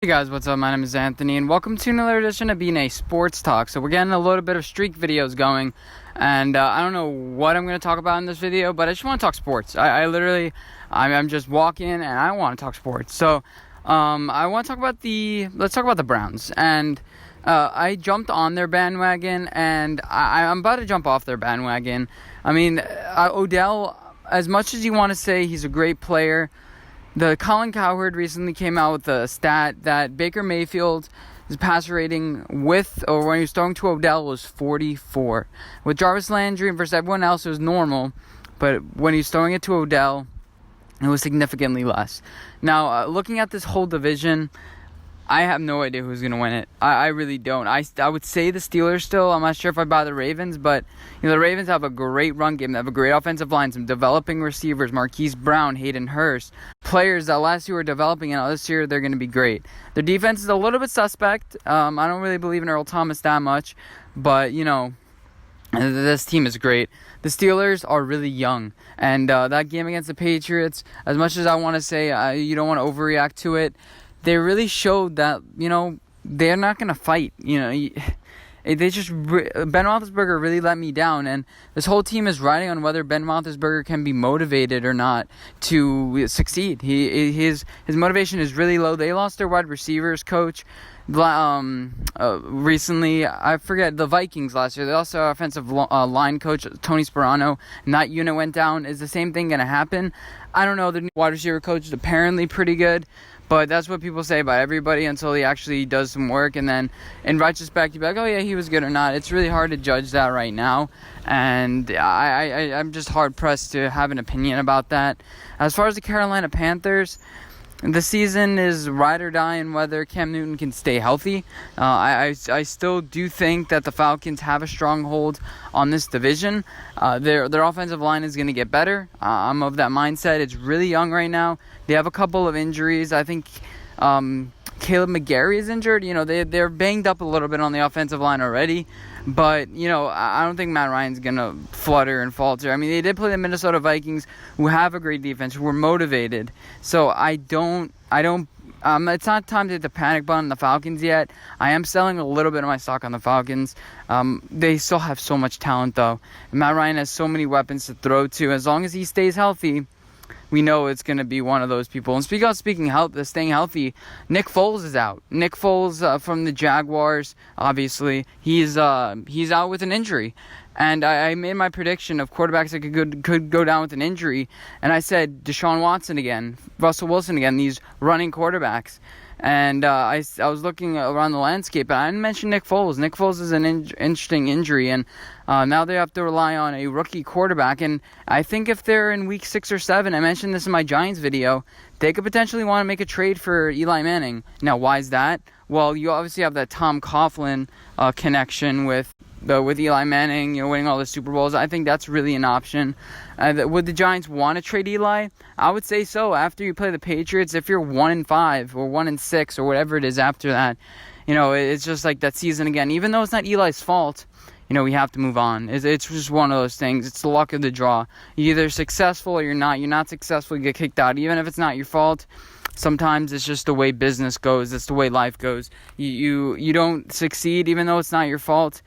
Hey guys, what's up? My name is Anthony, and welcome to another edition of Being a Sports Talk. So we're getting a little bit of streak videos going, and I don't know what I'm going to talk about in this video, but I just want to talk sports. I'm just walking, and I want to talk sports. So I want to talk about let's talk about the Browns. And I jumped on their bandwagon, and I'm about to jump off their bandwagon. I mean, Odell, as much as you want to say he's a great player, the Colin Cowherd recently came out with a stat that Baker Mayfield's passer rating when he was throwing to Odell was 44. With Jarvis Landry versus everyone else, it was normal, but when he's throwing it to Odell, it was significantly less. Now, looking at this whole division, I have no idea who's going to win it. I really don't. I would say the Steelers still. I'm not sure if I buy the Ravens, but the Ravens have a great run game. They have a great offensive line, some developing receivers, Marquise Brown, Hayden Hurst, players that last year were developing, and this year they're going to be great. Their defense is a little bit suspect. I don't really believe in Earl Thomas that much, but, this team is great. The Steelers are really young, and that game against the Patriots, as much as I want to say you don't want to overreact to it, they really showed that, they're not going to fight. Ben Roethlisberger really let me down, and this whole team is riding on whether Ben Roethlisberger can be motivated or not to succeed. His motivation is really low. They lost their wide receivers coach recently. I forget, the Vikings last year. They lost their offensive line coach, Tony Sperano, and that unit went down. Is the same thing going to happen? I don't know. The new wide receiver coach is apparently pretty good, but that's what people say about everybody until he actually does some work. And then in retrospect, you'd be like, oh yeah, he was good or not. It's really hard to judge that right now. And I'm just hard-pressed to have an opinion about that. As far as the Carolina Panthers, the season is ride or die in whether Cam Newton can stay healthy. I still do think that the Falcons have a stronghold on this division. Their offensive line is going to get better. I'm of that mindset. It's really young right now. They have a couple of injuries. I think Caleb McGarry is injured. They're banged up a little bit on the offensive line already. But, I don't think Matt Ryan's going to flutter and falter. I mean, they did play the Minnesota Vikings, who have a great defense, who were motivated. So it's not time to hit the panic button on the Falcons yet. I am selling a little bit of my stock on the Falcons. They still have so much talent, though. And Matt Ryan has so many weapons to throw to. As long as he stays healthy, we know it's going to be one of those people. And staying healthy, Nick Foles is out. Nick Foles from the Jaguars, obviously, he's out with an injury. And I made my prediction of quarterbacks that could go down with an injury. And I said Deshaun Watson again, Russell Wilson again, these running quarterbacks. And I was looking around the landscape, and I didn't mention Nick Foles. Nick Foles is an interesting injury, and now they have to rely on a rookie quarterback. And I think if they're in week 6 or 7, I mentioned this in my Giants video, they could potentially want to make a trade for Eli Manning. Now, why is that? Well, you obviously have that Tom Coughlin connection with Eli Manning, winning all the Super Bowls. I think that's really an option. Would the Giants want to trade Eli? I would say so. After you play the Patriots, if you're 1-5 or 1-6 or whatever it is after that, it's just like that season again. Even though it's not Eli's fault, we have to move on. It's just one of those things. It's the luck of the draw. You're either successful or you're not. You're not successful, you get kicked out. Even if it's not your fault, sometimes it's just the way business goes. It's the way life goes. You don't succeed, even though it's not your fault,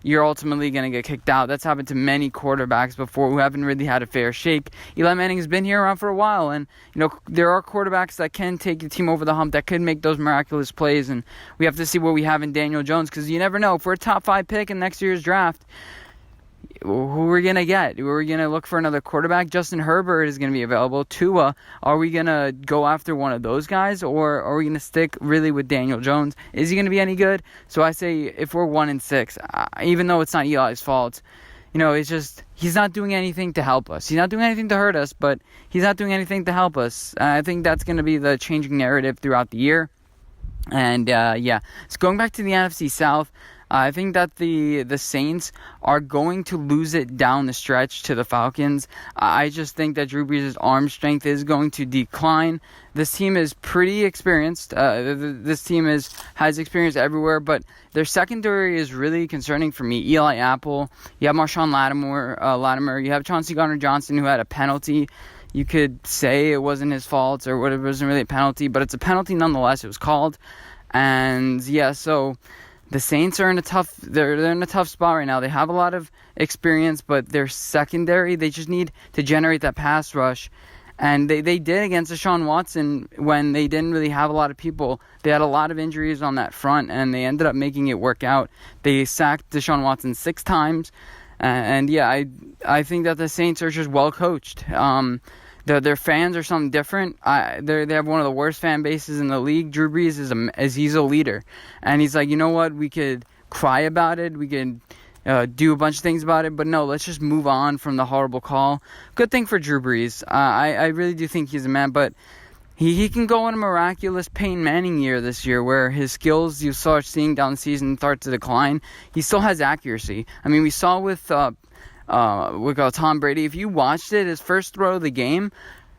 you're ultimately going to get kicked out. That's happened to many quarterbacks before who haven't really had a fair shake. Eli Manning has been here around for a while, and there are quarterbacks that can take the team over the hump, that could make those miraculous plays, and we have to see what we have in Daniel Jones, because you never know. If we're a top 5 pick in next year's draft, who are we going to get? Are we going to look for another quarterback? Justin Herbert is going to be available. Tua, are we going to go after one of those guys, or are we going to stick really with Daniel Jones? Is he going to be any good? So I say if we're 1-6, even though it's not Eli's fault, it's just he's not doing anything to help us. He's not doing anything to hurt us, but he's not doing anything to help us. I think that's going to be the changing narrative throughout the year. And, so going back to the NFC South, I think that the Saints are going to lose it down the stretch to the Falcons. I just think that Drew Brees' arm strength is going to decline. This team is pretty experienced. This team has experience everywhere, but their secondary is really concerning for me. Eli Apple, you have Marshawn Lattimore, you have Chauncey Gardner-Johnson, who had a penalty. You could say it wasn't his fault or whatever, it wasn't really a penalty, but it's a penalty nonetheless. It was called. And yeah, so the Saints are in a tough spot right now. They have a lot of experience, but they're secondary. They just need to generate that pass rush. And they did against Deshaun Watson when they didn't really have a lot of people. They had a lot of injuries on that front, and they ended up making it work out. They sacked Deshaun Watson 6 times. And yeah, I think that the Saints are just well coached. Their fans are something different. They have one of the worst fan bases in the league. Drew Brees he's a leader, and he's like, you know what? We could cry about it. We could do a bunch of things about it, but no, let's just move on from the horrible call. Good thing for Drew Brees. I really do think he's a man, but he can go on a miraculous Peyton Manning year this year where his skills you start seeing down the season start to decline. He still has accuracy. I mean, we saw with Tom Brady, if you watched it, his first throw of the game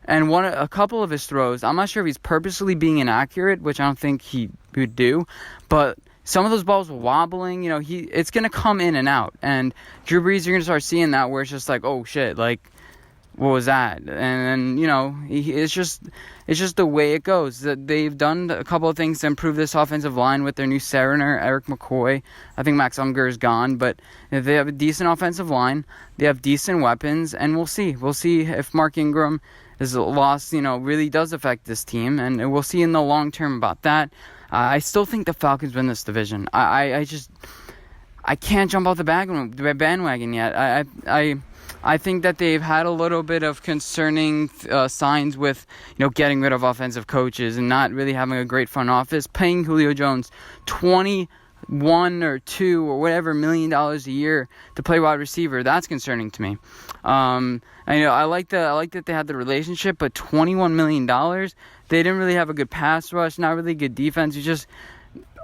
and a couple of his throws, I'm not sure if he's purposely being inaccurate, which I don't think he would do, but some of those balls were wobbling. It's going to come in and out. And Drew Brees, you're going to start seeing that where it's just like, oh shit, like, what was that? And it's just the way it goes. They've done a couple of things to improve this offensive line with their new center, Eric McCoy. I think Max Unger is gone, but they have a decent offensive line. They have decent weapons, and we'll see. We'll see if Mark Ingram is lost, really does affect this team, and we'll see in the long term about that. I still think the Falcons win this division. I can't jump off the bandwagon yet. I think that they've had a little bit of concerning signs with, getting rid of offensive coaches and not really having a great front office. Paying Julio Jones $21 or $2 or whatever $1 million a year to play wide receiver, that's concerning to me. I like that they had the relationship, but $21 million, they didn't really have a good pass rush, not really good defense. It's just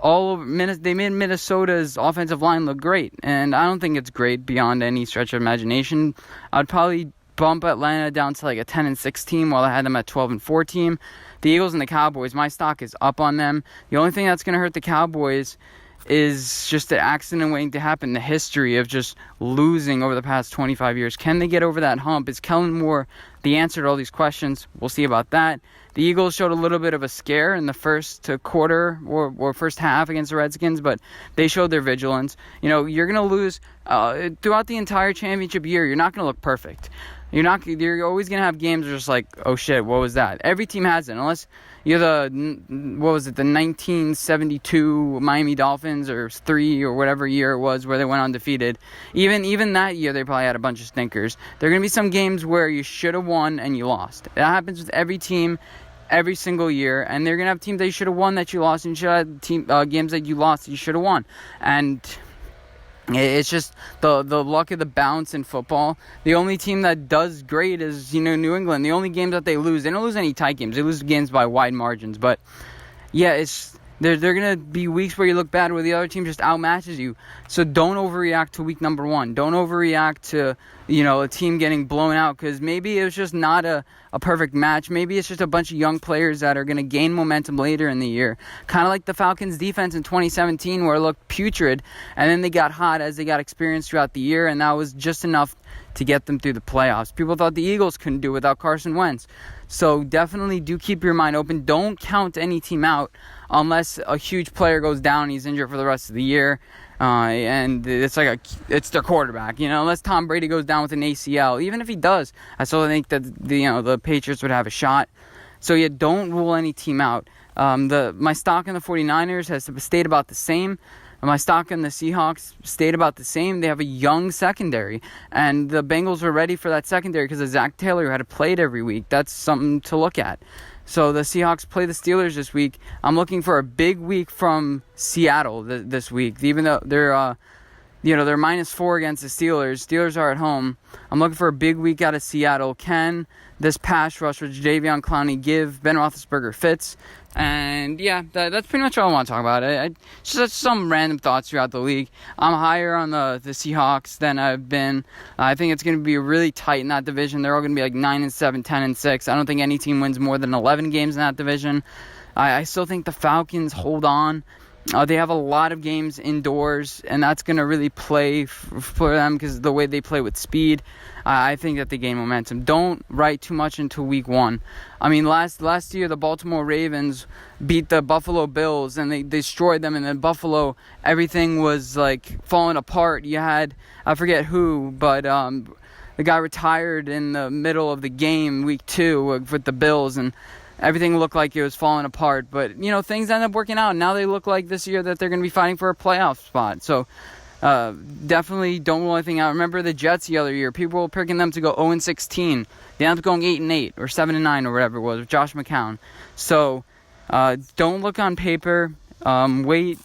all over. They made Minnesota's offensive line look great, and I don't think it's great beyond any stretch of imagination. I'd probably bump Atlanta down to like a 10-6 team while I had them at 12-4 team. The Eagles and the Cowboys, my stock is up on them. The only thing that's going to hurt the Cowboys is just the accident waiting to happen, the history of just losing over the past 25 years. Can they get over that hump? Is Kellen Moore the answer to all these questions? We'll see about that. The Eagles showed a little bit of a scare in the first quarter or first half against the Redskins, but they showed their vigilance. You're going to lose throughout the entire championship year. You're not going to look perfect. You're always going to have games where it's like, oh shit, what was that? Every team has it, unless you're the 1972 Miami Dolphins or 3 or whatever year it was where they went undefeated. Even that year, they probably had a bunch of stinkers. There are going to be some games where you should have won and you lost. That happens with every team every single year, and they're going to have teams that you should have won that you lost, and you should have games that you lost that you should have won. And it's just the luck of the bounce in football. The only team that does great is, New England. The only games that they don't lose any tight games. They lose games by wide margins. But, yeah, there are going to be weeks where you look bad where the other team just outmatches you. So don't overreact to week number 1. Don't overreact to, a team getting blown out, because maybe it's just not a perfect match. Maybe it's just a bunch of young players that are going to gain momentum later in the year. Kind of like the Falcons defense in 2017 where it looked putrid, and then they got hot as they got experience throughout the year, and that was just enough to get them through the playoffs. People thought the Eagles couldn't do it without Carson Wentz. So definitely do keep your mind open. Don't count any team out unless a huge player goes down and he's injured for the rest of the year. And it's it's their quarterback, unless Tom Brady goes down with an ACL. Even if he does, I still think that the Patriots would have a shot. So yeah, don't rule any team out. My stock in the 49ers has stayed about the same. My stock in the Seahawks stayed about the same. They have a young secondary, and the Bengals were ready for that secondary because of Zach Taylor, who had played every week. That's something to look at. So the Seahawks play the Steelers this week. I'm looking for a big week from Seattle this week. Even though they're -4 against the Steelers. Steelers are at home. I'm looking for a big week out of Seattle. Can this pass rush with Jadeveon Clowney give Ben Roethlisberger fits? And yeah, that's pretty much all I want to talk about. Just some random thoughts throughout the league. I'm higher on the Seahawks than I've been. I think it's going to be really tight in that division. They're all going to be like 9-7, 10-6. I don't think any team wins more than 11 games in that division. I still think the Falcons hold on. They have a lot of games indoors, and that's going to really play for them because the way they play with speed. I think that they gain momentum. Don't write too much into week 1. I mean, last year, the Baltimore Ravens beat the Buffalo Bills, and they destroyed them. And then Buffalo, everything was, like, falling apart. You had, I forget who, but the guy retired in the middle of the game, week 2, with the Bills, and everything looked like it was falling apart. But, things ended up working out. Now they look like this year that they're going to be fighting for a playoff spot. So, definitely don't rule anything out. Remember the Jets the other year. People were picking them to go 0-16. They ended up going 8-8 or 7-9 or whatever it was with Josh McCown. So, don't look on paper. Wait.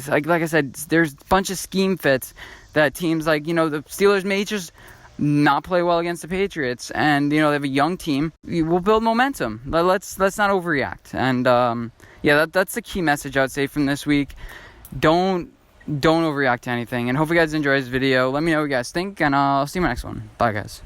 Like I said, there's a bunch of scheme fits that teams like, the Steelers may just not play well against the Patriots, and they have a young team. We'll build momentum. Let's not overreact. And that's the key message I would say from this week. Don't overreact to anything. And hope you guys enjoy this video. Let me know what you guys think, and I'll see you in my next one. Bye, guys.